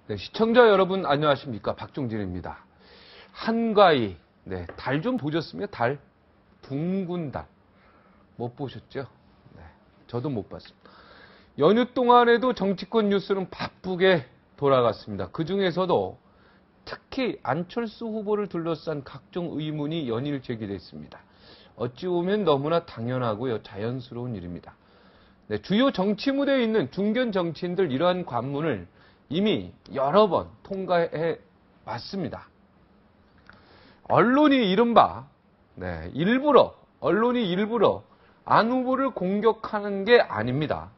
네, 시청자 여러분 안녕하십니까? 박종진입니다. 한가위, 네, 달 좀 보셨으면 달? 둥근 달. 못 보셨죠? 네, 저도 못 봤습니다. 연휴 동안에도 정치권 뉴스는 바쁘게 돌아갔습니다. 그 중에서도 특히 안철수 후보를 둘러싼 각종 의문이 연일 제기됐습니다. 어찌 보면 너무나 당연하고요, 자연스러운 일입니다. 네, 주요 정치 무대에 있는 중견 정치인들 이러한 관문을 이미 여러 번 통과해 왔습니다. 언론이 이른바 언론이 일부러 안 후보를 공격하는 게 아닙니다.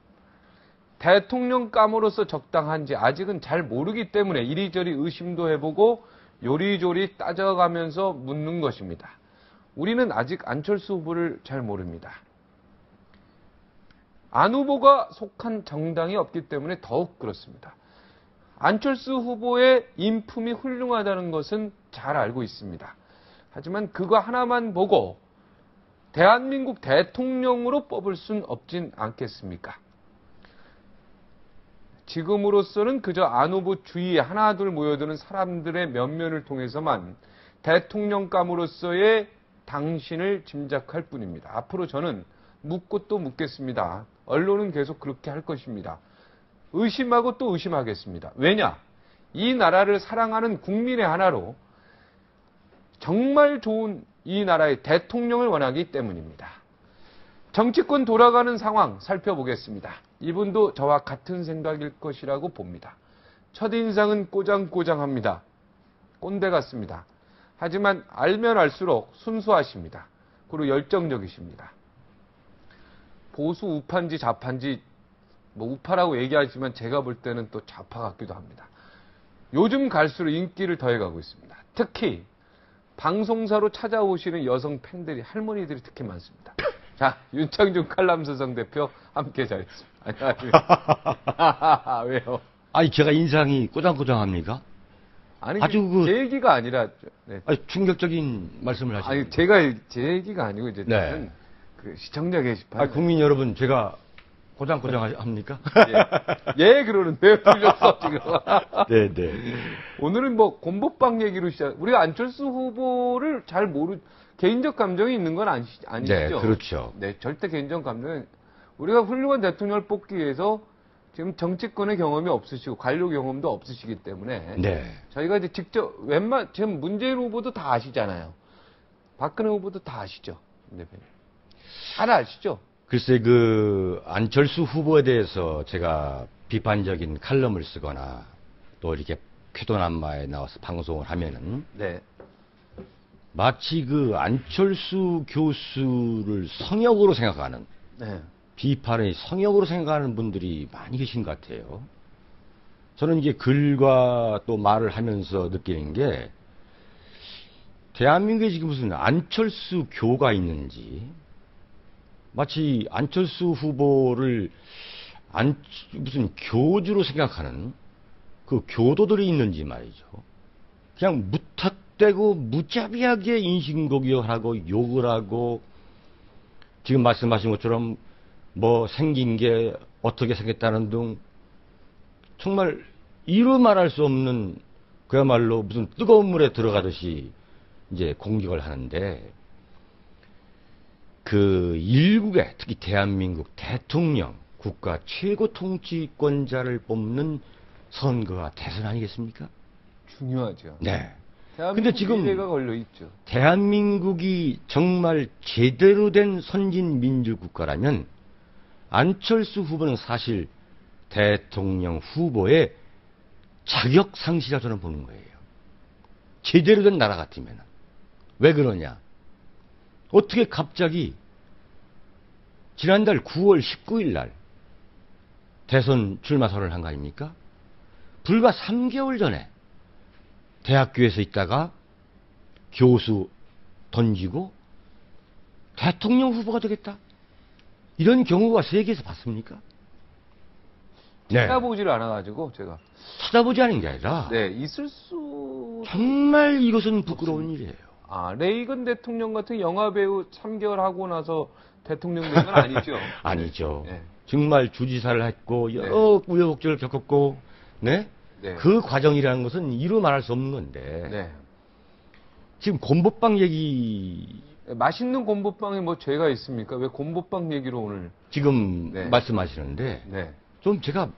대통령감으로서 적당한지 아직은 잘 모르기 때문에 이리저리 의심도 해보고 요리조리 따져가면서 묻는 것입니다. 우리는 아직 안철수 후보를 잘 모릅니다. 안 후보가 속한 정당이 없기 때문에 더욱 그렇습니다. 안철수 후보의 인품이 훌륭하다는 것은 잘 알고 있습니다. 하지만 그거 하나만 보고 대한민국 대통령으로 뽑을 순 없진 않겠습니까? 지금으로서는 그저 안 후보 주위에 하나둘 모여드는 사람들의 면면을 통해서만 대통령감으로서의 당신을 짐작할 뿐입니다. 앞으로 저는 묻고 또 묻겠습니다. 언론은 계속 그렇게 할 것입니다. 의심하고 또 의심하겠습니다. 왜냐? 이 나라를 사랑하는 국민의 하나로 정말 좋은 이 나라의 대통령을 원하기 때문입니다. 정치권 돌아가는 상황 살펴보겠습니다. 이분도 저와 같은 생각일 것이라고 봅니다. 첫인상은 꼬장꼬장합니다. 꼰대 같습니다. 하지만 알면 알수록 순수하십니다. 그리고 열정적이십니다. 보수 우파인지 좌파인지 우파라고 얘기하지만 제가 볼 때는 또 좌파 같기도 합니다. 요즘 갈수록 인기를 더해가고 있습니다. 특히 방송사로 찾아오시는 여성 팬들이, 할머니들이 특히 많습니다. 자, 윤창중 칼럼서성 대표 함께 자리했습니다. 안녕하십니까. 왜요? 아니, 제가 인상이 꼬장꼬장합니까? 아니, 아주 제 얘기가 아니라. 네. 아니, 충격적인 말씀을 하시네요. 아니, 제 얘기가 아니고, 이제 저는 그 시청자 게시판. 아니, 국민 여러분, 제가 꼬장꼬장합니까? 예, 그러는데요. 틀렸어, 지금. 네네. 오늘은 곰보빵 얘기로 우리가 안철수 후보를 잘 개인적 감정이 있는 건 아니시죠? 네, 그렇죠. 네, 절대 개인적 감정은, 우리가 훌륭한 대통령을 뽑기 위해서 지금 정치권의 경험이 없으시고 관료 경험도 없으시기 때문에. 네. 저희가 이제 직접, 지금 문재인 후보도 다 아시잖아요. 박근혜 후보도 다 아시죠? 네, 잘 아시죠? 글쎄, 안철수 후보에 대해서 제가 비판적인 칼럼을 쓰거나 또 이렇게 쾌도난마에 나와서 방송을 하면은. 네. 마치 안철수 교수를 성역으로 생각하는. 네. 비판의 성역으로 생각하는 분들이 많이 계신 것 같아요. 저는 이제 글과 또 말을 하면서 느끼는 게, 대한민국에 지금 무슨 안철수 교가 있는지, 마치 안철수 후보를 무슨 교주로 생각하는 그 교도들이 있는지 말이죠. 그냥 무턱대고 무자비하게 인신공격하고 욕을 하고, 지금 말씀하신 것처럼 생긴 게 어떻게 생겼다는 등 정말 이루 말할 수 없는, 그야말로 무슨 뜨거운 물에 들어가듯이 이제 공격을 하는데, 일국의, 특히 대한민국 대통령, 국가 최고 통치권자를 뽑는 선거가 대선 아니겠습니까? 중요하죠. 네. 근데 지금 미래가 걸려 있죠. 대한민국이 정말 제대로 된 선진 민주국가라면 안철수 후보는 사실 대통령 후보의 자격 상실이라고 저는 보는 거예요. 제대로 된 나라 같으면. 왜 그러냐? 어떻게 갑자기 지난달 9월 19일 날 대선 출마 선언을 한 거 아닙니까? 불과 3개월 전에 대학교에서 있다가 교수 던지고 대통령 후보가 되겠다. 이런 경우가 세계에서 봤습니까? 네. 찾아보지를 않아가지고 제가. 찾아보지 않은 게 아니라. 네, 있을 수. 정말 이것은 부끄러운 일이에요. 레이건 대통령 같은 영화배우 3개월 하고 나서 대통령 된 건 아니죠? 아니죠. 네. 정말 주지사를 했고 여러 우여곡절을 겪었고, 네, 네. 그 과정이라는 것은 이루 말할 수 없는 건데 네. 지금 곰보빵 얘기 맛있는 곰보빵에 뭐 죄가 있습니까? 왜 곰보빵 얘기로 오늘? 지금 네. 말씀하시는데 네. 좀 제가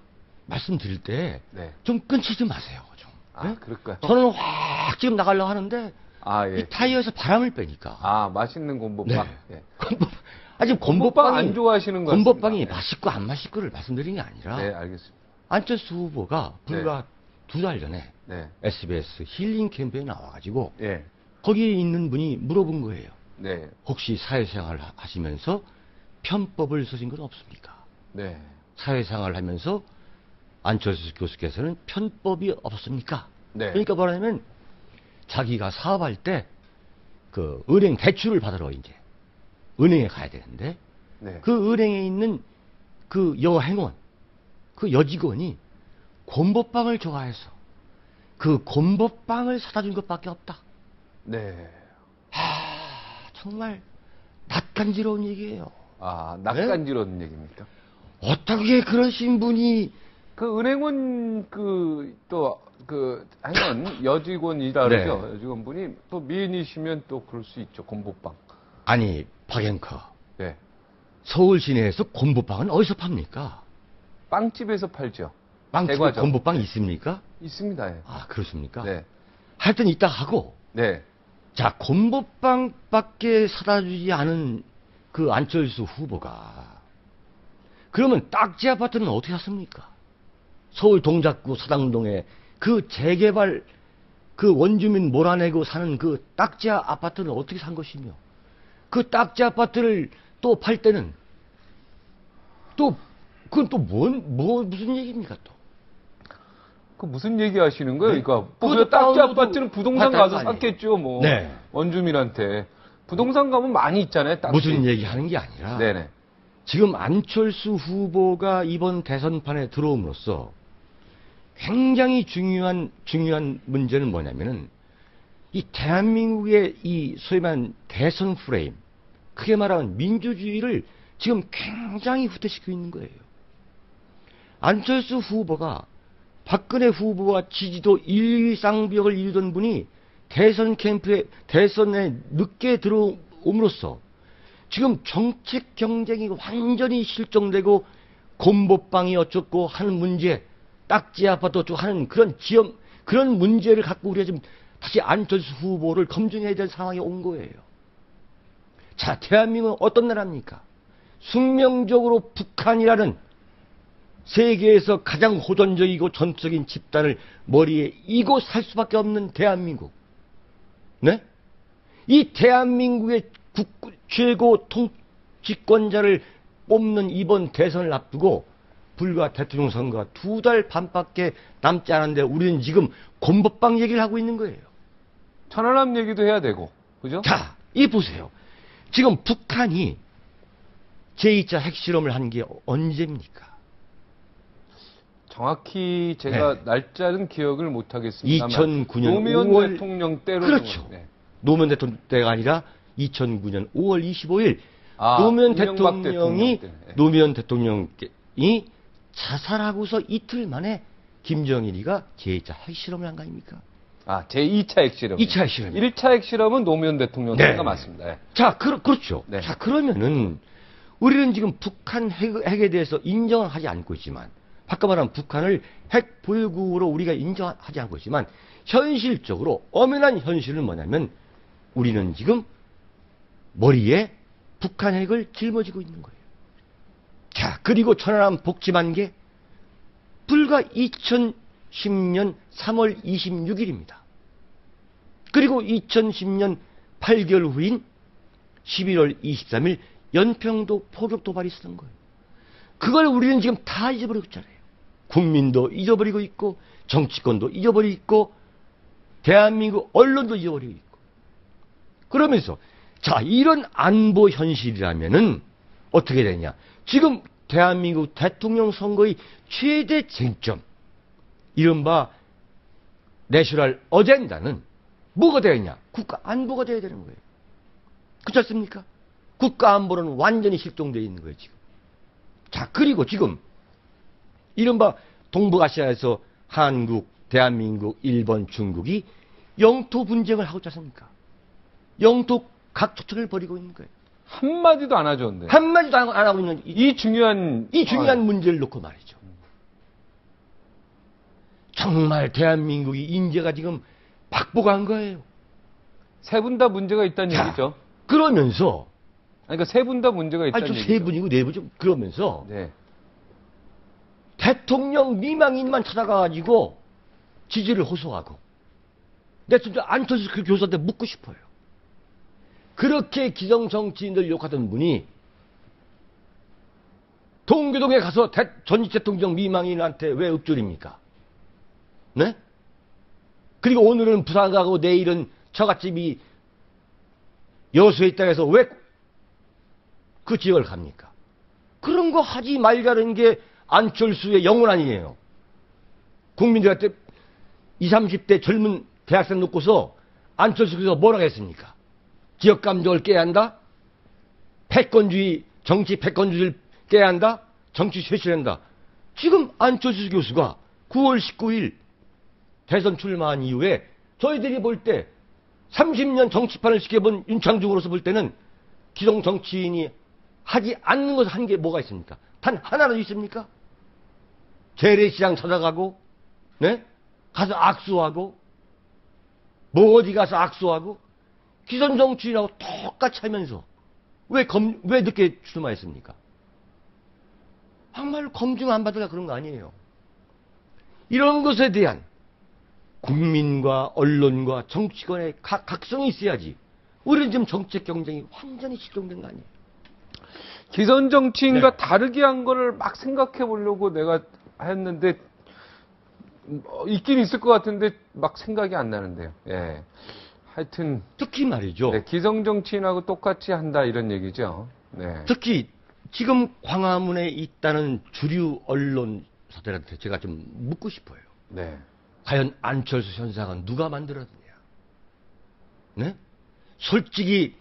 말씀드릴 때 좀 네. 끊지 마세요. 좀. 아, 네? 그럴까요? 저는 확 지금 나가려고 하는데 아, 예. 이 타이어에서 바람을 빼니까. 아, 맛있는 곰보빵. 네. 예. 지금 곰보빵 안 좋아하시는 거 곰보빵이 같습니다. 맛있고 안 맛있고를 말씀드린 게 아니라 네, 알겠습니다. 안철수 후보가 불과 2달 전에 네. SBS 힐링 캠프에 나와가지고 예. 거기에 있는 분이 물어본 거예요. 네. 혹시 사회생활을 하시면서 편법을 쓰신 건 없습니까? 네. 사회생활을 하면서 안철수 교수께서는 편법이 없습니까? 네. 그러니까 뭐냐면 자기가 사업할 때 그 은행 대출을 받으러 이제 은행에 가야 되는데 네. 그 은행에 있는 그 여행원, 그 여직원이 곰보빵을 좋아해서 그 곰보빵을 사다 준 것밖에 없다. 네. 정말 낯간지러운 얘기예요. 아, 낯간지러운 얘기입니까? 어떻게 그러신 분이 그 은행원 하여간 여직원이라 네. 그러죠. 여직원분이 또 미인이시면 또 그럴 수 있죠. 곰보빵. 아니 박앵커 네. 서울 시내에서 곰보빵은 어디서 팝니까? 빵집에서 팔죠. 빵집에 대과점. 곰보빵 있습니까? 있습니다. 예. 아 그렇습니까? 네. 하여튼 이따 하고 네. 자 곰보빵밖에 사다 주지 않은 그 안철수 후보가 그러면 딱지 아파트는 어떻게 샀습니까? 서울 동작구 사당동에 그 재개발 그 원주민 몰아내고 사는 그 딱지 아파트는 어떻게 산 것이며 그 딱지 아파트를 또 팔 때는 또 그건 또 무슨 얘기입니까 또? 그 무슨 얘기 하시는 거예요? 네. 그러니까 그것도 딱지 다운로드 아파트는 부동산 받았다 가서 아니에요. 샀겠죠. 뭐 네. 원주민한테 부동산 가면 많이 있잖아요. 딱지. 무슨 얘기 하는 게 아니라 네네. 지금 안철수 후보가 이번 대선판에 들어옴으로써 굉장히 중요한 문제는 뭐냐면은 이 대한민국의 이 소위 말하는 대선 프레임, 크게 말하면 민주주의를 지금 굉장히 후퇴시키고 있는 거예요. 안철수 후보가 박근혜 후보와 지지도 1위 쌍벽을 이루던 분이 대선에 늦게 들어옴으로써 지금 정책 경쟁이 완전히 실종되고 곰보빵이 어쩌고 하는 문제, 딱지 아파트 어쩌고 하는 그런 문제를 갖고 우리가 지금 다시 안철수 후보를 검증해야 될 상황이 온 거예요. 자, 대한민국은 어떤 나라입니까? 숙명적으로 북한이라는 세계에서 가장 호전적이고 전적인 집단을 머리에 이고 살 수밖에 없는 대한민국. 네? 이 대한민국의 최고 통치권자를 뽑는 이번 대선을 앞두고 불과 대통령 선거가 2달 반밖에 남지 않았는데 우리는 지금 곰보빵 얘기를 하고 있는 거예요. 천안함 얘기도 해야 되고, 그죠? 자, 이 보세요. 지금 북한이 제2차 핵실험을 한 게 언제입니까? 정확히 제가 네. 날짜는 기억을 못 하겠습니다만 2009년 노무현 5월 대통령 때로 그렇죠. 네. 노무현 대통령 때가 아니라 2009년 5월 25일 아, 노무현 이명박 대통령이 대통령 때. 네. 노무현 대통령이 자살하고서 이틀 만에 김정일이가 제2차 핵실험을 한 거 아닙니까? 아, 제2차 핵실험. 2차 핵실험. 1차 핵실험은 노무현 대통령 네. 때가 맞습니다. 네. 자, 그렇죠. 네. 자, 그러면은 우리는 지금 북한 핵에 대해서 인정을 하지 않고 있지만 바꿔 말하면 북한을 핵 보유국으로 우리가 인정하지 않고 있지만 현실적으로 엄연한 현실은 뭐냐면 우리는 지금 머리에 북한 핵을 짊어지고 있는 거예요. 자, 그리고 천안함 복잡한 게 불과 2010년 3월 26일입니다. 그리고 2010년 8개월 후인 11월 23일 연평도 포격 도발이 있었던 거예요. 그걸 우리는 지금 다 잊어버리고 있잖아요. 국민도 잊어버리고 있고 정치권도 잊어버리고 있고 대한민국 언론도 잊어버리고 있고 그러면서 자, 이런 안보 현실이라면은 어떻게 되냐? 지금 대한민국 대통령 선거의 최대 쟁점, 이른바 내셔널 어젠다는 뭐가 되어야 국가 안보가 되어야 되는 거예요. 그렇지 않습니까? 국가 안보는 완전히 실종되어 있는 거예요, 지금. 자, 그리고 지금 이른바 동북아시아에서 한국, 대한민국, 일본, 중국이 영토 분쟁을 하고 있지 않습니까? 영토 각축전을 벌이고 있는 거예요. 한마디도 안 하죠, 근데. 한마디도 안 하고 있는 이 중요한 문제를 놓고 말이죠. 정말 대한민국이 인재가 지금 박복한 거예요. 세 분 다 문제가 있다는 자, 얘기죠. 그러면서 아니, 그러니까 세 분 다 문제가 있다는 아주 얘기죠. 세 분이고 네 분이죠. 그러면서 네. 대통령 미망인만 찾아가가지고 지지를 호소하고 내가 진짜 안철수 그 교수한테 묻고 싶어요. 그렇게 기성정치인들 욕하던 분이 동교동에 가서 전직 대통령 미망인한테 왜 읊조립니까? 네? 그리고 오늘은 부산 가고 내일은 처갓집이 여수에 있다 해서 왜 그 지역을 갑니까? 그런 거 하지 말자는 게 안철수의 영혼 아니에요. 국민들한테 20, 30대 젊은 대학생 놓고서 안철수께서 뭐라고 했습니까? 지역 감정을 깨야 한다? 패권주의, 정치 패권주의를 깨야 한다? 정치 쇄신한다. 지금 안철수 교수가 9월 19일 대선 출마한 이후에 저희들이 볼 때 30년 정치판을 지켜본 윤창중으로서 볼 때는 기성 정치인이 하지 않는 것을 한 게 뭐가 있습니까? 단 하나라도 있습니까? 재래시장 찾아가고, 네? 가서 악수하고, 뭐 어디 가서 악수하고, 기성 정치인하고 똑같이 하면서 왜 늦게 출마했습니까? 정말 검증 안 받으라 그런 거 아니에요. 이런 것에 대한 국민과 언론과 정치권의 각성이 있어야지. 우리는 지금 정책 경쟁이 완전히 실종된 거 아니에요. 기성 정치인과 네. 다르게 한 거를 막 생각해 보려고 내가 했는데 있긴 있을 것 같은데 막 생각이 안 나는데요. 예. 하여튼 특히 말이죠. 네, 기성 정치인하고 똑같이 한다 이런 얘기죠. 네. 특히 지금 광화문에 있다는 주류 언론사들한테 제가 좀 묻고 싶어요. 네. 과연 안철수 현상은 누가 만들었느냐? 네? 솔직히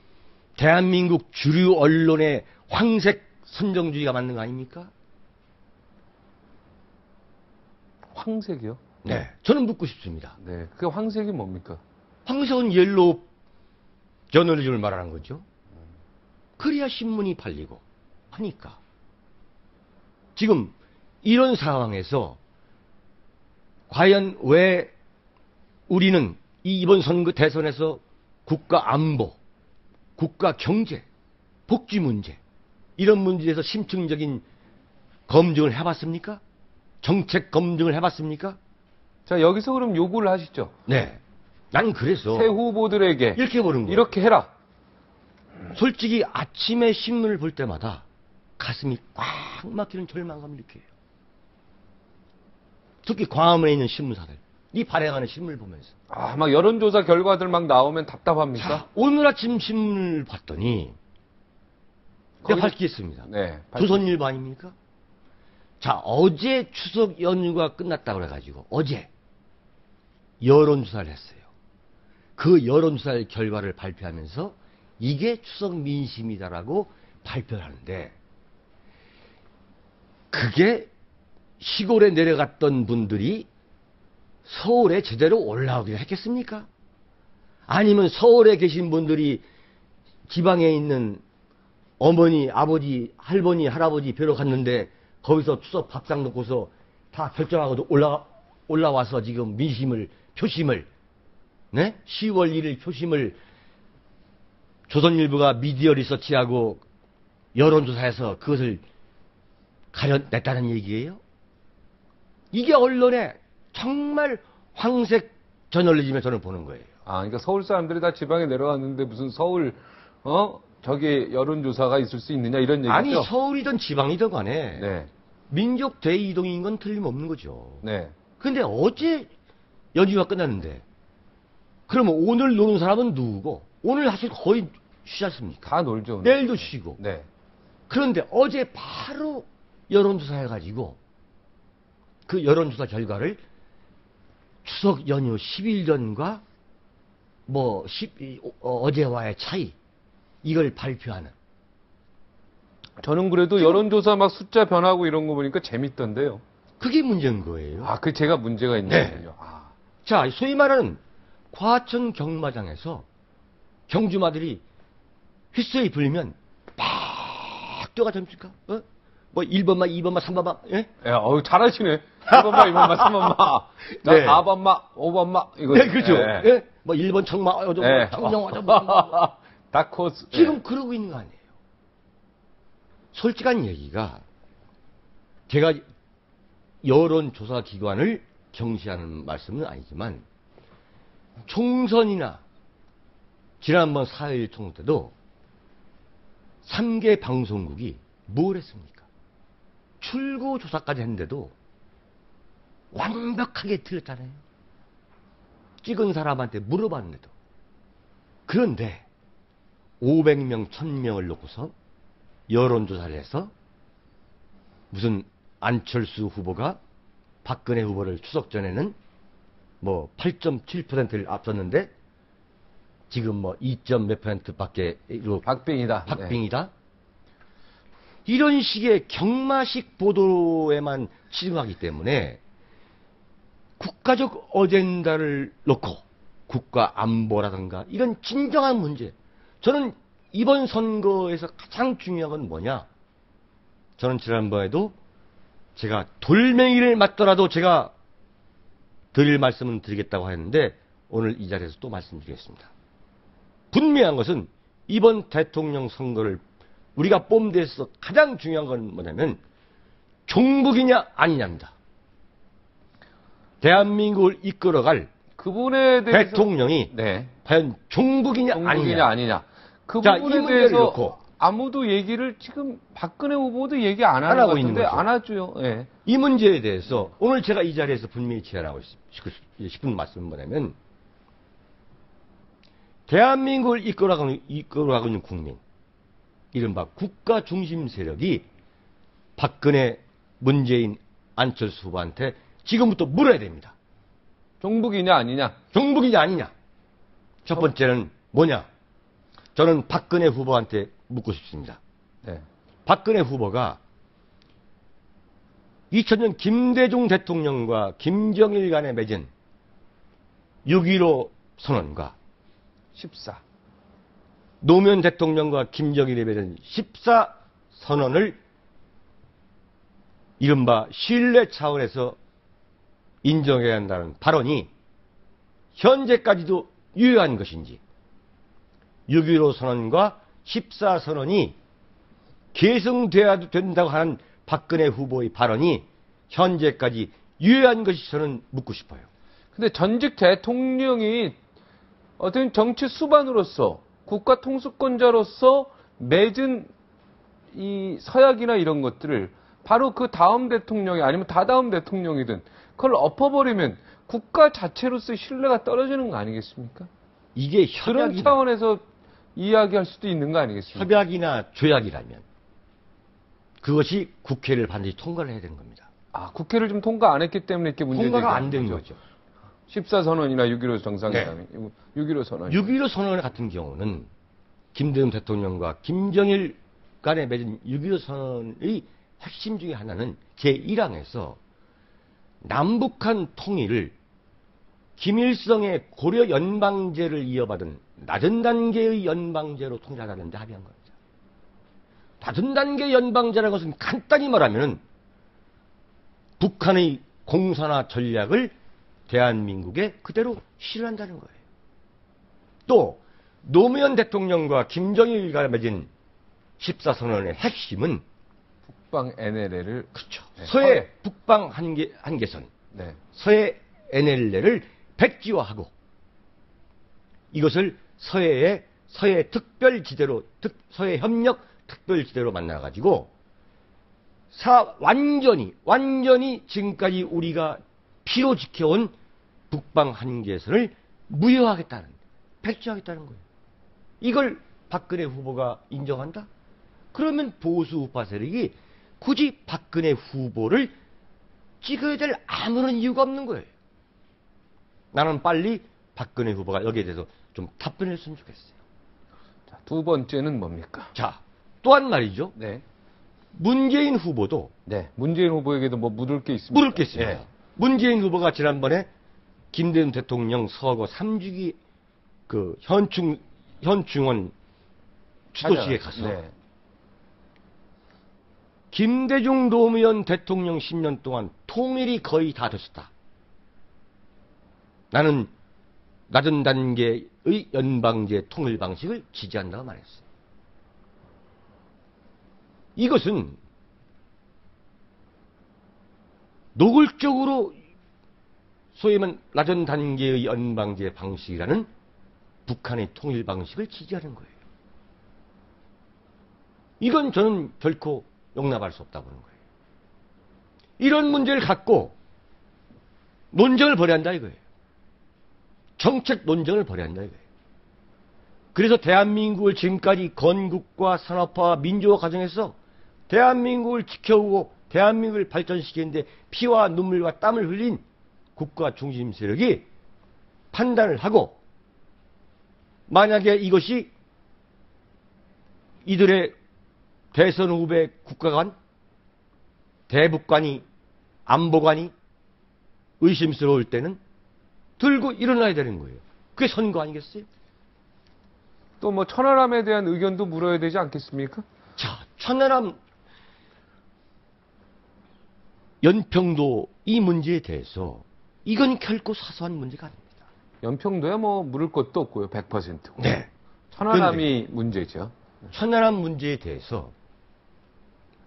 대한민국 주류 언론의 황색 선정주의가 맞는 거 아닙니까? 황색이요? 네. 저는 묻고 싶습니다. 네. 그 황색이 뭡니까? 황색은 옐로우 저널리즘을 말하는 거죠. 그래야 신문이 팔리고 하니까. 지금 이런 상황에서 과연 왜 우리는 이번 선거 대선에서 국가 안보, 국가 경제, 복지 문제 이런 문제에서 심층적인 검증을 해봤습니까? 정책 검증을 해봤습니까? 자, 여기서 그럼 요구를 하시죠. 네. 난 그래서 새 후보들에게 이렇게 보는 거예요. 이렇게 해라. 솔직히 아침에 신문을 볼 때마다 가슴이 꽉 막히는 절망감을 느껴요. 특히 광화문에 있는 신문사들, 이 발행하는 신문을 보면서. 아, 막 여론조사 결과들 막 나오면 답답합니까? 자, 오늘 아침 신문을 봤더니 내가 밝히겠습니다. 네. 조선일보 아닙니까? 자, 어제 추석 연휴가 끝났다고 그래가지고 어제 여론조사를 했어요. 그 여론조사 결과를 발표하면서 이게 추석 민심이다라고 발표를 하는데 그게 시골에 내려갔던 분들이 서울에 제대로 올라오기를 했겠습니까? 아니면 서울에 계신 분들이 지방에 있는 어머니, 아버지, 할머니, 할아버지 뵈러 갔는데 거기서 추석 밥상 놓고서 다 결정하고 올라와서 지금 민심을, 표심을, 네? 10월 1일 표심을 조선일보가 미디어 리서치하고 여론조사해서 그것을 가려냈다는 얘기예요? 이게 언론의 정말 황색 저널리즘에 저는 보는 거예요. 아, 그러니까 서울 사람들이 다 지방에 내려갔는데 무슨 서울, 저기 여론조사가 있을 수 있느냐 이런 얘기죠? 아니, 서울이든 지방이든 간에 네. 민족 대이동인 건 틀림없는 거죠. 네. 근데 어제 연휴가 끝났는데 그러면 오늘 노는 사람은 누구고? 오늘 사실 거의 쉬지 않습니까? 다 놀죠. 오늘. 내일도 쉬고. 네. 그런데 어제 바로 여론조사 해가지고 그 여론조사 결과를 추석 연휴 10일 전과 어제와의 차이 이걸 발표하는. 저는 그래도 여론조사 막 숫자 변하고 이런 거 보니까 재밌던데요. 그게 문제인 거예요. 아, 그 제가 문제가 있는 네. 거군요. 아. 자, 소위 말하는 과천 경마장에서 경주마들이 휘슬이 불리면 막 뛰어가지 않습니까? 어? 뭐 1번마, 2번마, 3번마, 예? 예, 잘하시네. 1번마, 2번마, 3번마. 자, 네. 4번마, 5번마. 이거. 네, 그렇죠. 예. 예? 뭐 1번 청마, 예. 청정화자, 다코스. 지금 그러고 있는 거 아니에요. 솔직한 얘기가 제가 여론조사 기관을 경시하는 말씀은 아니지만 총선이나 지난번 4.1 총선 때도 3개 방송국이 뭘 했습니까? 출구 조사까지 했는데도 완벽하게 틀렸잖아요. 찍은 사람한테 물어봤는데도. 그런데 500명, 1000명을 놓고서 여론조사를 해서 무슨 안철수 후보가 박근혜 후보를 추석 전에는 뭐 8.7%를 앞섰는데 지금 뭐 2점 몇 %밖에 박빙이다. 박빙이다. 이런 식의 경마식 보도에만 치중하기 때문에 국가적 어젠다를 놓고 국가 안보라든가 이런 진정한 문제. 저는 이번 선거에서 가장 중요한 건 뭐냐? 저는 지난번에도 제가 돌멩이를 맞더라도 제가 드릴 말씀은 드리겠다고 했는데 오늘 이 자리에서 또 말씀드리겠습니다. 분명한 것은 이번 대통령 선거를 우리가 뽑는 데서 가장 중요한 건 뭐냐면 종북이냐 아니냐입니다. 대한민국을 이끌어갈 그분에 대해서 대통령이 네. 과연 종북이냐 아니냐. 그 자, 이 부분에 문제를 대해서 놓고 아무도 얘기를 지금 박근혜 후보도 얘기 안 안 하는 하고 것 있는 같은데 거죠. 안 하죠. 예. 이 문제에 대해서 오늘 제가 이 자리에서 분명히 제안하고 싶은 말씀은 뭐냐면 대한민국을 이끌어가고 있는 국민, 이른바 국가 중심 세력이 박근혜, 문재인, 안철수 후보한테 지금부터 물어야 됩니다. 종북이냐 아니냐. 종북이냐 아니냐. 첫 번째는 뭐냐. 저는 박근혜 후보한테 묻고 싶습니다. 네. 박근혜 후보가 2000년 김대중 대통령과 김정일 간에 맺은 6.15 선언과 14. 노무현 대통령과 김정일이 맺은 14 선언을 이른바 신뢰 차원에서 인정해야 한다는 발언이 현재까지도 유효한 것인지 6.15 선언과 14 선언이 계승돼야 된다고 하는 박근혜 후보의 발언이 현재까지 유효한 것이 저는 묻고 싶어요. 근데 전직 대통령이 어떤 정치 수반으로서 국가 통수권자로서 맺은 이 서약이나 이런 것들을 바로 그 다음 대통령이 아니면 다다음 대통령이든 그걸 엎어버리면 국가 자체로서의 신뢰가 떨어지는 거 아니겠습니까? 이게 그런 차원에서 이야기할 수도 있는 거 아니겠습니까? 협약이나 조약이라면 그것이 국회를 반드시 통과를 해야 되는 겁니다. 아, 국회를 좀 통과 안 했기 때문에 이렇게 문제가 통과가 안 된 거죠. 14선언이나 6.15 정상회담이, 6.15 선언. 6.15 선언 같은 경우는 김대중 대통령과 김정일 간에 맺은 6.15 선언의 핵심 중에 하나는 제1항에서 남북한 통일을 김일성의 고려 연방제를 이어받은 낮은 단계의 연방제로 통일하자는데 합의한 겁니다. 낮은 단계 연방제라는 것은 간단히 말하면 북한의 공산화 전략을 대한민국에 그대로 실현한다는 거예요. 또 노무현 대통령과 김정일과 맺은 14선언의 핵심은 북방 NLL을 그렇죠. 네. 서해 북방 한계선, 네. 서해 NLL을 백지화하고 이것을 서해 특별지대로 서해 협력 특별지대로 만나가지고 완전히 지금까지 우리가 피로 지켜온 북방 한계선을 무효하겠다는, 백지화하겠다는 거예요. 이걸 박근혜 후보가 인정한다? 그러면 보수 우파 세력이 굳이 박근혜 후보를 찍어야 될 아무런 이유가 없는 거예요. 나는 빨리 박근혜 후보가 여기에 대해서 좀 답변했으면 좋겠어요. 자, 두 번째는 뭡니까? 자, 또한 말이죠. 네. 문재인 후보도 네. 문재인 후보에게도 뭐 묻을 게 있습니다. 물을 게 있습니다. 문재인 후보가 지난번에 김대중 대통령 서거 3주기 그 현충원 추도식에 가서 네. 김대중 노무현 대통령 10년 동안 통일이 거의 다 됐었다. 나는 낮은 단계의 연방제 통일 방식을 지지한다고 말했어요. 이것은 노골적으로 소위 말하면 낮은 단계의 연방제 방식이라는 북한의 통일 방식을 지지하는 거예요. 이건 저는 결코 용납할 수 없다고 보는 거예요. 이런 문제를 갖고 논쟁을 벌여야 한다 이거예요. 정책 논쟁을 벌여야 한다 이거예요. 그래서 대한민국을 지금까지 건국과 산업화, 민주화 과정에서 대한민국을 지켜오고 대한민국을 발전시키는데 피와 눈물과 땀을 흘린 국가 중심 세력이 판단을 하고 만약에 이것이 이들의 대선 후배 국가관, 대북관이, 안보관이 의심스러울 때는 들고 일어나야 되는 거예요. 그게 선거 아니겠어요? 또 뭐 천안함에 대한 의견도 물어야 되지 않겠습니까? 자, 천안함 연평도 이 문제에 대해서 이건 결코 사소한 문제가 아닙니다. 연평도에 뭐 물을 것도 없고요. 100%고. 네. 천안함이 문제죠. 천안함 문제에 대해서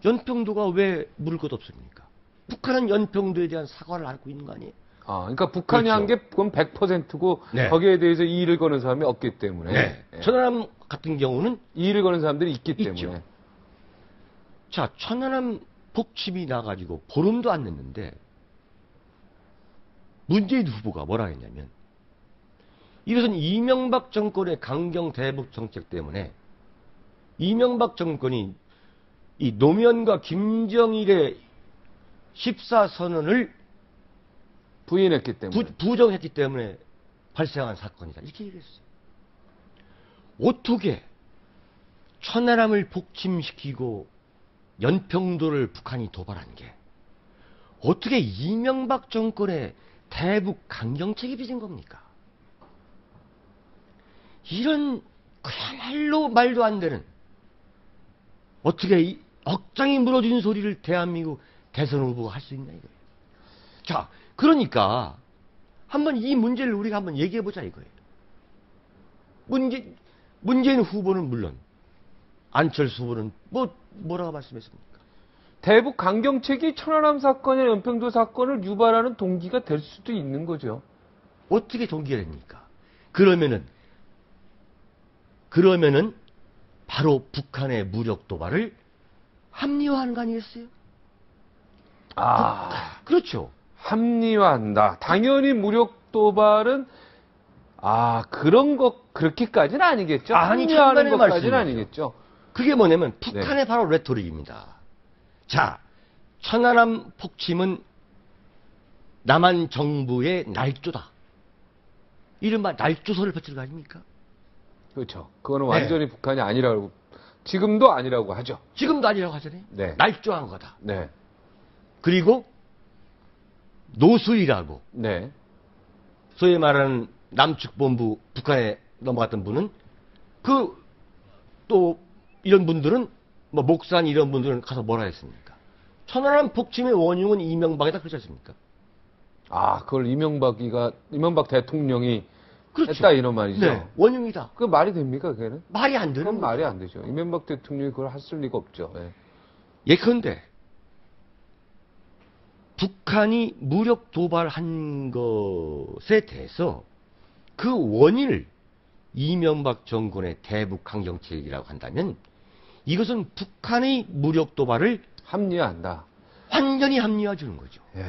연평도가 왜 물을 것 없습니까? 북한은 연평도에 대한 사과를 하고 있는 거 아니에요? 아, 그러니까 북한이 그렇죠. 한 게 그건 100%고 네. 거기에 대해서 이의를 거는 사람이 없기 때문에. 네. 예. 천안함 같은 경우는 이의를 거는 사람들이 있기 있죠. 때문에. 자, 천안함 폭침이 나가지고 보름도 안 됐는데 문재인 후보가 뭐라 했냐면 이것은 이명박 정권의 강경 대북 정책 때문에 이명박 정권이 이 노무현과 김정일의 14선언을 부인했기 때문에. 부정했기 때문에 발생한 사건이다. 이렇게 얘기했어요. 어떻게 천안함을 폭침시키고 연평도를 북한이 도발한 게 어떻게 이명박 정권의 대북 강경책이 빚은 겁니까? 이런 그야말로 말도 안 되는 어떻게 이 억장이 무너진 소리를 대한민국 대선 후보가 할 수 있나 이거예요. 자, 그러니까 한번 이 문제를 우리가 한번 얘기해 보자 이거예요. 문재인 후보는 물론 안철수 후보는 뭐라고 말씀했습니까? 대북 강경책이 천안함 사건이나 연평도 사건을 유발하는 동기가 될 수도 있는 거죠. 어떻게 동기가 됩니까? 그러면은 바로 북한의 무력 도발을 합리화하는 거 아니겠어요? 아, 그렇죠. 합리화한다. 당연히 무력 도발은 그런 것 그렇게까지는 아니겠죠. 아니, 합리화하는 참관의 것까지는 말씀이죠. 아니겠죠. 그게 뭐냐면 북한의 바로 레토릭입니다. 자, 천안함 폭침은 남한 정부의 날조다. 이른바 날조설을 펼칠 거 아닙니까? 그렇죠. 그거는 네. 완전히 북한이 아니라고, 지금도 아니라고 하죠. 지금도 아니라고 하잖아요. 네. 날조한 거다. 네. 그리고 노수이라고 네. 소위 말하는 남측본부 북한에 넘어갔던 분은 또 이런 분들은 뭐 목산 이런 분들은 가서 뭐라 했습니까? 천안함 폭침의 원흉은 이명박이다 그러지 않습니까? 그걸 이명박 대통령이 그렇죠. 했다 이런 말이죠. 네, 원흉이다. 그 말이 됩니까, 그게는? 말이 안 되는 그건 거죠. 말이 안 되죠. 이명박 대통령이 그걸 했을 리가 없죠. 네. 예컨대 북한이 무력 도발한 것에 대해서 그 원인을 이명박 정권의 대북 강경책이라고 한다면 이것은 북한의 무력 도발을 합리화한다. 완전히 합리화 주는 거죠. 예.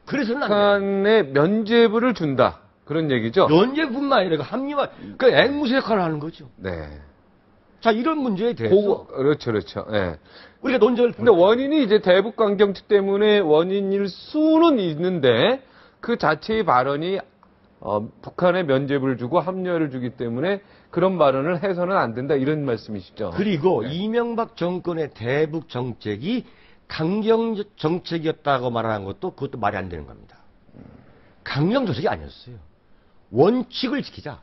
그래서는 안 돼요. 북한에 면죄부를 준다. 그런 얘기죠. 면제뿐만 아니라 합리화, 그 앵무새 역할을 하는 거죠. 네. 자, 이런 문제에 대해서 그렇죠. 예. 우리가 논쟁을 근데 원인이 이제 대북 강경책 때문에 원인일 수는 있는데 그 자체의 발언이 북한에 면죄부를 주고 합리화를 주기 때문에 그런 발언을 해서는 안 된다 이런 말씀이시죠. 그리고 네. 이명박 정권의 대북 정책이 강경 정책이었다고 말하는 것도 그것도 말이 안 되는 겁니다. 강경 조직이 아니었어요. 원칙을 지키자.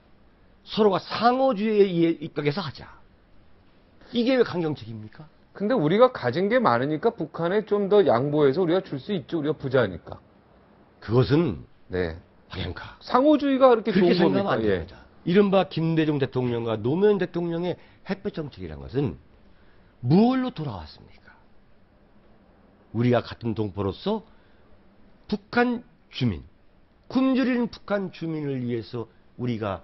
서로가 상호주의에 입각해서 하자. 이게 왜 강경책입니까? 근데 우리가 가진 게 많으니까 북한에 좀 더 양보해서 우리가 줄 수 있죠. 우리가 부자니까. 그것은 네. 박영카. 상호주의가 그렇게 그렇게 좋은 생각하면 겁니까? 안 예. 됩니다. 이른바 김대중 대통령과 노무현 대통령의 햇볕 정책이라는 것은 무엇로 돌아왔습니까? 우리가 같은 동포로서 북한 주민, 굶주리는 북한 주민을 위해서 우리가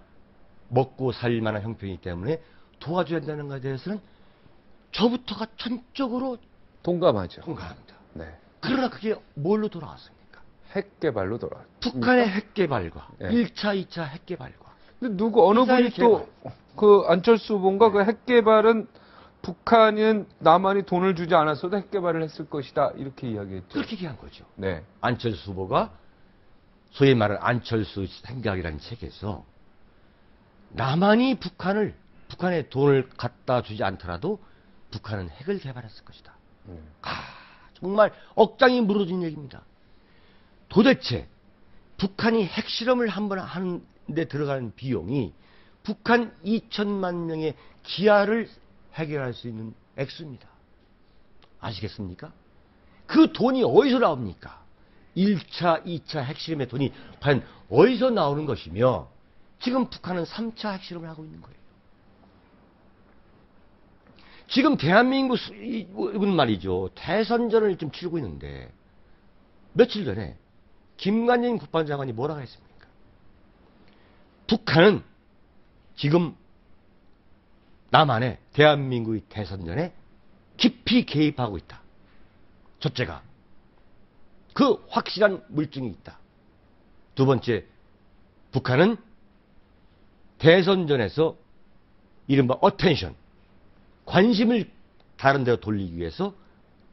먹고 살 만한 형편이기 때문에 도와줘야 된다는 것에 대해서는 저부터가 전적으로 동감하죠. 동감합니다. 네. 그러나 그게 뭘로 돌아왔습니까? 핵 개발로 돌아왔죠. 북한의 핵 개발과 네. 1차, 2차 핵 개발과 근데 어느 분이 또 그 안철수 후보가 그 핵 개발은 북한은 남한이 돈을 주지 않았어도 핵 개발을 했을 것이다 이렇게 이야기했죠. 그렇게 얘기한 거죠. 네. 안철수 후보가 소위 말하는 안철수 생각이라는 책에서 남한이 북한에 돈을 갖다 주지 않더라도 북한은 핵을 개발했을 것이다. 정말 억장이 무너진 얘기입니다. 도대체 북한이 핵실험을 한번 하는데 들어가는 비용이 북한 2천만 명의 기아를 해결할 수 있는 액수입니다. 아시겠습니까? 그 돈이 어디서 나옵니까? 1차, 2차 핵실험의 돈이 과연 어디서 나오는 것이며 지금 북한은 3차 핵실험을 하고 있는 거예요. 지금 대한민국은 말이죠. 대선전을 좀 치르고 있는데 며칠 전에 김관진 국방장관이 뭐라고 했습니까? 북한은 지금 남한의 대한민국의 대선전에 깊이 개입하고 있다. 첫째가 그 확실한 물증이 있다. 두 번째, 북한은 대선전에서 이른바 어텐션, 관심을 다른 데로 돌리기 위해서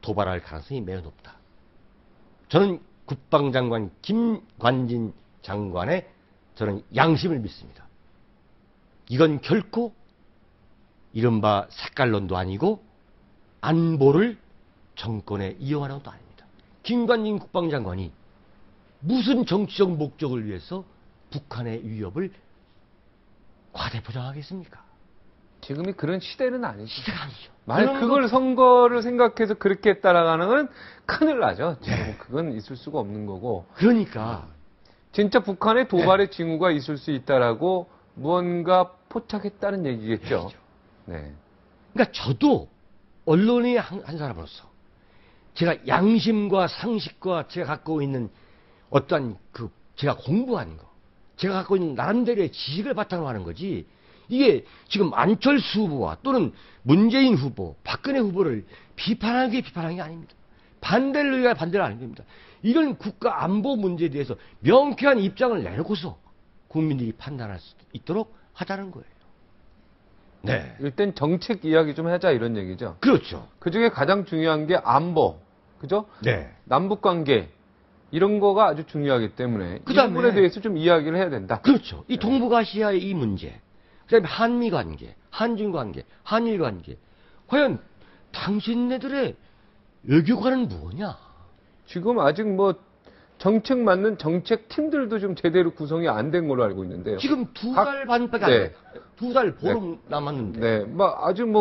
도발할 가능성이 매우 높다. 저는 국방장관 김관진 장관의 저는 양심을 믿습니다. 이건 결코 이른바 색깔론도 아니고 안보를 정권에 이용하는 것도 아닙니다. 김관진 국방장관이 무슨 정치적 목적을 위해서 북한의 위협을 과대포장하겠습니까? 지금이 그런 시대는 아니죠. 시대가 아니죠. 만약 그걸 선거를 생각해서 그렇게 했다라는 건 큰일 나죠. 지금 그건 있을 수가 없는 거고. 그러니까 진짜 북한의 도발의 징후가 있을 수 있다라고 무언가 포착했다는 얘기겠죠. 네. 그러니까 저도 언론의 한 사람으로서 제가 양심과 상식과 제가 갖고 있는 어떠한 제가 공부한 거, 제가 갖고 있는 나름대로의 지식을 바탕으로 하는 거지. 이게 지금 안철수 후보와 또는 문재인 후보, 박근혜 후보를 비판하는 게 아닙니다. 반대를 위해 반대를 안 됩니다. 이건 국가 안보 문제에 대해서 명쾌한 입장을 내놓고서 국민들이 판단할 수 있도록 하자는 거예요. 네. 일단 정책 이야기 좀 하자 이런 얘기죠. 그렇죠. 그 중에 가장 중요한 게 안보, 그죠? 네. 남북 관계 이런 거가 아주 중요하기 때문에 이 그다음에 부분에 대해서 좀 이야기를 해야 된다. 그렇죠. 이 동북아시아의 이 문제, 그다음에 한미 관계, 한중 관계, 한일 관계, 과연 당신네들의 외교관은 뭐냐? 지금 아직 뭐 정책 맞는 정책 팀들도 좀 제대로 구성이 안 된 걸로 알고 있는데요. 지금 두 달 반밖에 안 네. 돼. 두 달 보름 남았는데. 네, 아주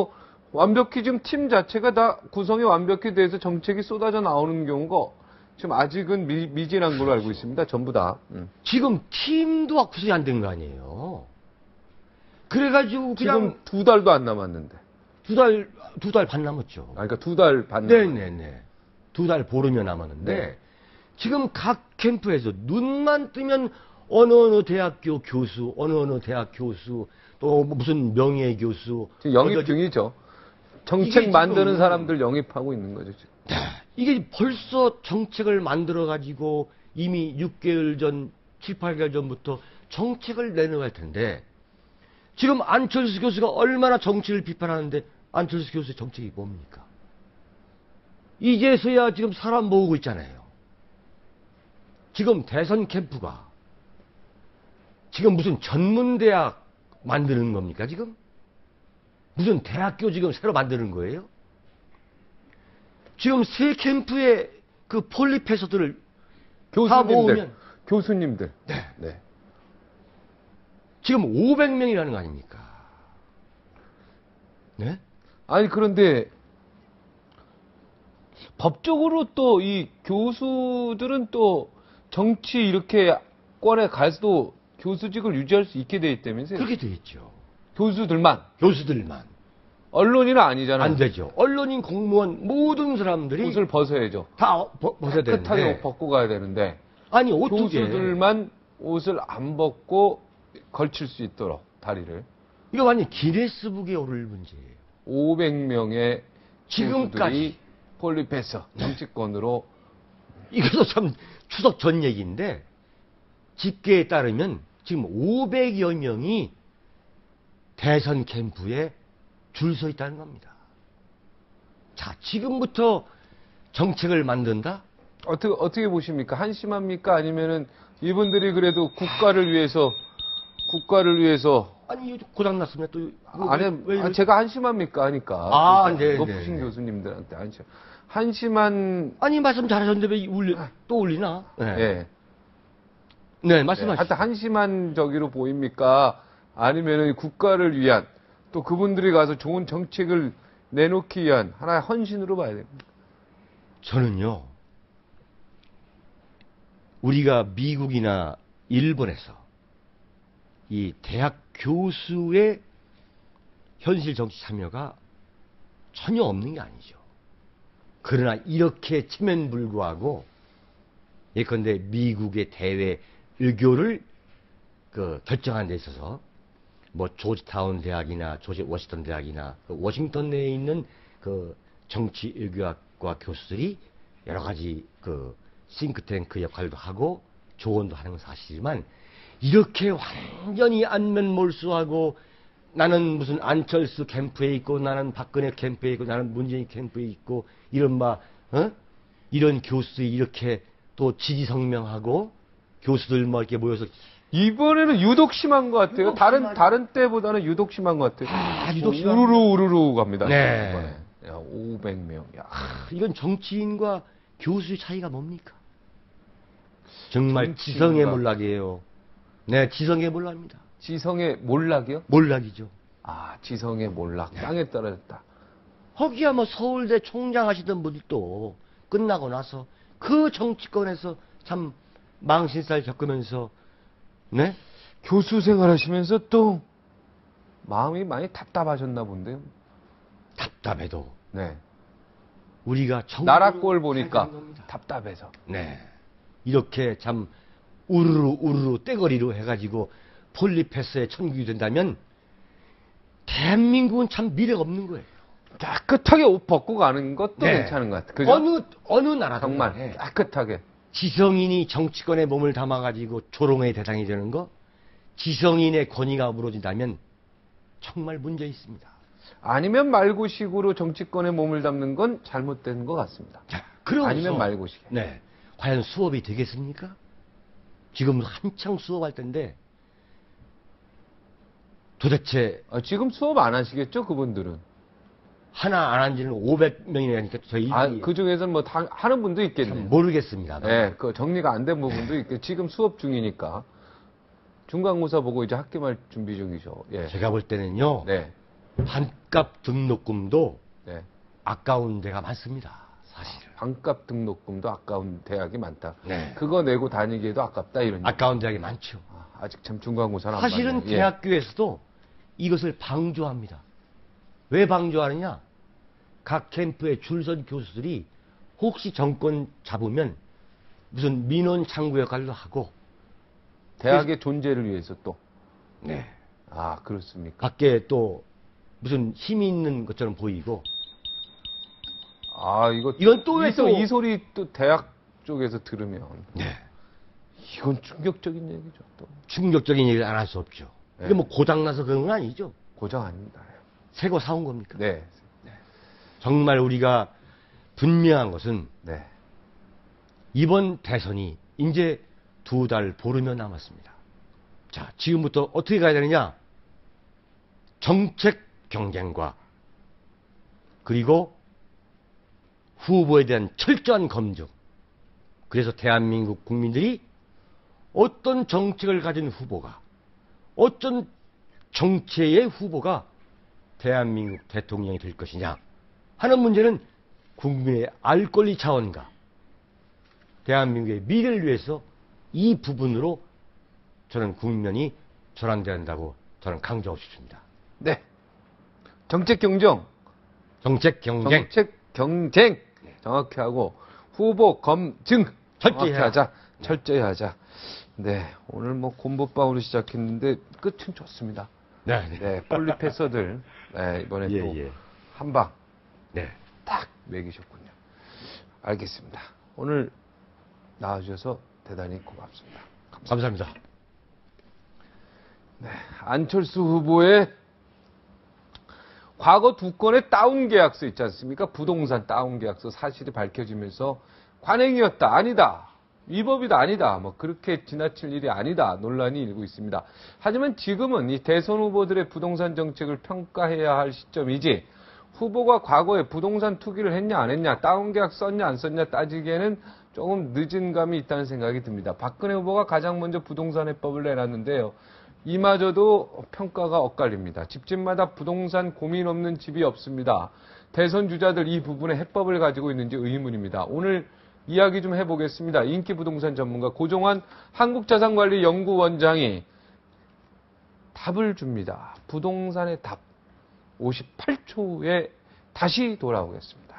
완벽히 지금 팀 자체가 다 구성이 완벽히 돼서 정책이 쏟아져 나오는 경우가 지금 아직은 미진한 걸로 알고 있습니다. 전부 다. 지금 팀도 구성이 안 된 거 아니에요. 그래가지고 그냥 지금 2달도 안 남았는데. 두 달 반 남았죠. 그러니까 2달 반. 네네네. 두 달 보름이 남았는데 네. 지금 각 캠프에서 눈만 뜨면 어느 대학교 교수, 어느 대학 교수, 또 무슨 명예 교수. 지금 영입 중이죠. 정책 만드는 사람들 영입하고 있는 거죠. 지금. 이게 벌써 정책을 만들어가지고 이미 6개월 전, 7, 8개월 전부터 정책을 내놓을 텐데 지금 안철수 교수가 얼마나 정치를 비판하는데 안철수 교수의 정책이 뭡니까? 이제서야 지금 사람 모으고 있잖아요. 지금 대선 캠프가 지금 무슨 전문대학 만드는 겁니까, 지금? 무슨 대학교 지금 새로 만드는 거예요? 지금 새 캠프의 그 폴리페서들을 다 모으면 교수님들. 네. 네. 지금 500명이라는 거 아닙니까? 네? 아니, 그런데 법적으로 또 이 교수들은 또 정치 이렇게 권에 가서도 교수직을 유지할 수 있게 돼 있다면서요? 그렇게 돼 있죠. 교수들만. 교수들만. 언론인은 아니잖아요. 안 되죠. 언론인, 공무원, 모든 사람들이 옷을 벗어야죠. 다 벗어야 깨끗하게 되는데. 옷 벗고 가야 되는데 아니, 어떻게. 교수들만 옷을 안 벗고 걸칠 수 있도록 다리를. 이거 완전 기네스북에 오를 문제예요. 500명의 지금까지. 교수들이 폴리페서 정치권으로. 이것도 참 추석 전 얘기인데, 집계에 따르면 지금 500여 명이 대선 캠프에 줄 서 있다는 겁니다. 자, 지금부터 정책을 만든다? 어떻게 보십니까? 한심합니까? 아니면은 이분들이 그래도 국가를 위해서 아니, 이거 고장났으면 또. 아니, 왜 제가 한심합니까? 하니까. 아, 그러니까 네, 높으신 네. 교수님들한테 한심한. 아니, 말씀 잘하셨는데 왜 또 올리나? 네. 예. 네, 말씀하시죠. 하여튼 한심한 저기로 보입니까? 아니면은 국가를 위한, 또 그분들이 가서 좋은 정책을 내놓기 위한 하나의 헌신으로 봐야 됩니다. 저는요, 우리가 미국이나 일본에서 이 대학 교수의 현실 정치 참여가 전혀 없는 게 아니죠. 그러나 이렇게 치면 불구하고 예컨대 미국의 대외 외교를 결정한 데 있어서 뭐 조지타운 대학이나 조지 워싱턴 대학이나 워싱턴 내에 있는 정치 외교학과 교수들이 여러 가지 싱크탱크 역할도 하고 조언도 하는 건 사실이지만 이렇게 완전히 안면몰수하고 나는 무슨 안철수 캠프에 있고 나는 박근혜 캠프에 있고 나는 문재인 캠프에 있고 이런 이런 교수들이 이렇게 또 지지성명하고 교수들 뭐 이렇게 모여서 이번에는 유독 심한 것 같아요. 유독 다른 때보다는 유독 심한 것 같아요. 유독 심한 우르르 갑니다. 네. 이번에. 야, 500명. 야. 이건 정치인과 교수의 차이가 뭡니까? 정말 정치인과- 지성의 몰락이에요. 네, 지성의 몰락입니다. 지성의 몰락이요? 몰락이죠. 아, 지성의 몰락. 네. 땅에 떨어졌다. 거기야 뭐 서울대 총장 하시던 분들도 끝나고 나서 그 정치권에서 참 망신살 겪으면서 네? 교수 생활하시면서 또 마음이 많이 답답하셨나 본데요. 답답해도 네. 우리가 나라 꼴 보니까 살자는 겁니다. 답답해서. 네. 이렇게 참 우르르 떼거리로 해가지고 폴리패스에 천국이 된다면 대한민국은 참 미래가 없는 거예요. 깨끗하게 옷 벗고 가는 것도 네. 괜찮은 것 같아요. 그죠? 어느 나라든 정말 간에 깨끗하게. 지성인이 정치권에 몸을 담아가지고 조롱의 대상이 되는 거, 지성인의 권위가 무너진다면 정말 문제 있습니다. 아니면 말고식으로 정치권에 몸을 담는 건 잘못된 것 같습니다. 자, 그러면서 아니면 말고식. 네, 과연 수업이 되겠습니까? 지금 한창 수업할 텐데 도대체 지금 수업 안 하시겠죠, 그분들은? 하나 안 한 지는 500명이니까 저희 그 중에서는 뭐 하는 분도 있겠네요. 모르겠습니다. 네, 그 정리가 안 된 부분도 있고 지금 수업 중이니까 중간고사 보고 이제 학기말 준비 중이죠. 예. 제가 볼 때는요, 네, 반값 등록금도 네. 아까운 데가 많습니다. 사실은. 반값 등록금도 아까운 대학이 많다. 네. 그거 내고 다니기에도 아깝다 이런. 아까운 대학이 많죠. 아직 참 중간고사는 안 사실은 봤네요. 예. 대학교에서도 이것을 방조합니다. 왜 방조하느냐? 각 캠프에 줄선 교수들이 혹시 정권 잡으면 무슨 민원 창구 역할도 하고 대학의 존재를 위해서 또. 네. 아, 그렇습니까? 밖에 또 무슨 힘이 있는 것처럼 보이고 아, 이건 또 왜 또- 이 소리 또 대학 쪽에서 들으면 네. 이건 충격적인 얘기죠. 또 충격적인 얘기를 안 할 수 없죠. 네. 이게 뭐 고장나서 그런 건 아니죠. 고장 아닙니다. 새거 사온 겁니까? 네, 정말 우리가 분명한 것은 네. 이번 대선이 이제 2달 보름여 남았습니다. 자, 지금부터 어떻게 가야 되느냐? 정책 경쟁과 그리고 후보에 대한 철저한 검증. 그래서 대한민국 국민들이 어떤 정책을 가진 후보가, 어떤 정체의 후보가 대한민국 대통령이 될 것이냐 하는 문제는 국민의 알 권리 차원과 대한민국의 미래를 위해서 이 부분으로 저는 국면이 전환돼야 한다고 저는 강조하고 싶습니다. 네. 정책 경쟁. 정책 경쟁. 정책 경쟁. 정확히 하고 후보 검증. 철저히 하자. 철저히 하자. 네. 오늘 뭐 곰보빵으로 시작했는데 끝은 좋습니다. 네. 네. 폴리패서들. 네, 이번에 예, 또 예. 한 방. 네. 딱 매기셨군요. 알겠습니다. 오늘 나와주셔서 대단히 고맙습니다. 감사합니다. 네, 안철수 후보의 과거 2건의 다운 계약서 있지 않습니까? 부동산 다운 계약서 사실이 밝혀지면서 관행이었다, 아니다, 위법이다, 아니다, 뭐 그렇게 지나칠 일이 아니다 논란이 일고 있습니다. 하지만 지금은 이 대선 후보들의 부동산 정책을 평가해야 할 시점이지 후보가 과거에 부동산 투기를 했냐 안 했냐, 다운 계약 썼냐 안 썼냐 따지기에는 조금 늦은 감이 있다는 생각이 듭니다. 박근혜 후보가 가장 먼저 부동산 해법을 내놨는데요. 이마저도 평가가 엇갈립니다. 집집마다 부동산 고민 없는 집이 없습니다. 대선 주자들 이 부분에 해법을 가지고 있는지 의문입니다. 오늘 이야기 좀 해보겠습니다. 인기 부동산 전문가 고종환 한국자산관리연구원장이 답을 줍니다. 부동산의 답. 58초 후에 다시 돌아오겠습니다.